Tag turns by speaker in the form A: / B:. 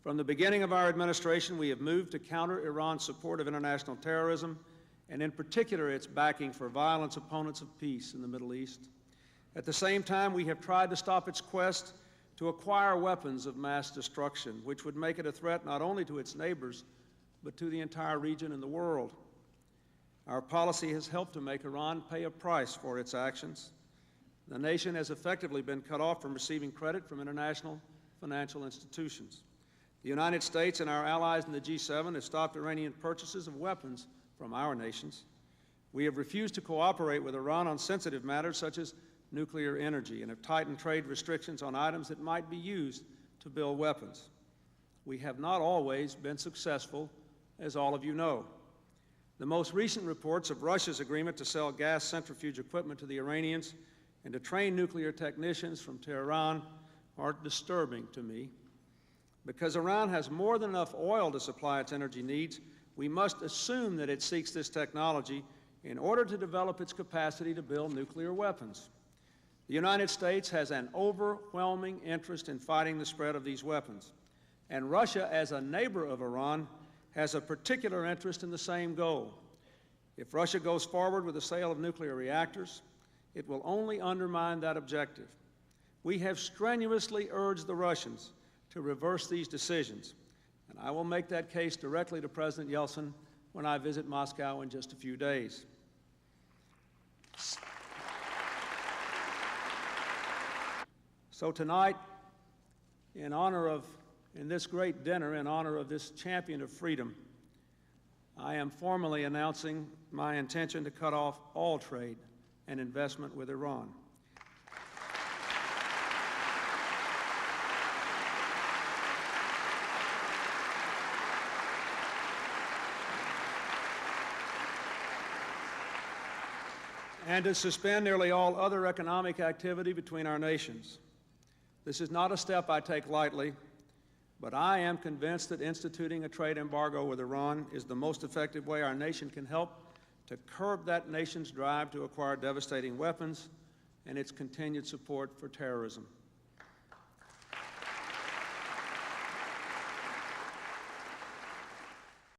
A: From the beginning of our administration, we have moved to counter Iran's support of international terrorism, and in particular its backing for violent opponents of peace in the Middle East. At the same time, we have tried to stop its quest to acquire weapons of mass destruction, which would make it a threat not only to its neighbors, but to the entire region and the world. Our policy has helped to make Iran pay a price for its actions. The nation has effectively been cut off from receiving credit from international financial institutions. The United States and our allies in the G7 have stopped Iranian purchases of weapons from our nations. We have refused to cooperate with Iran on sensitive matters such as nuclear energy and have tightened trade restrictions on items that might be used to build weapons. We have not always been successful, as all of you know. The most recent reports of Russia's agreement to sell gas centrifuge equipment to the Iranians and to train nuclear technicians from Tehran are disturbing to me. Because Iran has more than enough oil to supply its energy needs, we must assume that it seeks this technology in order to develop its capacity to build nuclear weapons. The United States has an overwhelming interest in fighting the spread of these weapons, and Russia, as a neighbor of Iran, has a particular interest in the same goal. If Russia goes forward with the sale of nuclear reactors, it will only undermine that objective. We have strenuously urged the Russians to reverse these decisions, and I will make that case directly to President Yeltsin when I visit Moscow in just a few days. So tonight, in this great dinner, in honor of this champion of freedom, I am formally announcing my intention to cut off all trade and investment with Iran. And to suspend nearly all other economic activity between our nations. This is not a step I take lightly, but I am convinced that instituting a trade embargo with Iran is the most effective way our nation can help to curb that nation's drive to acquire devastating weapons and its continued support for terrorism.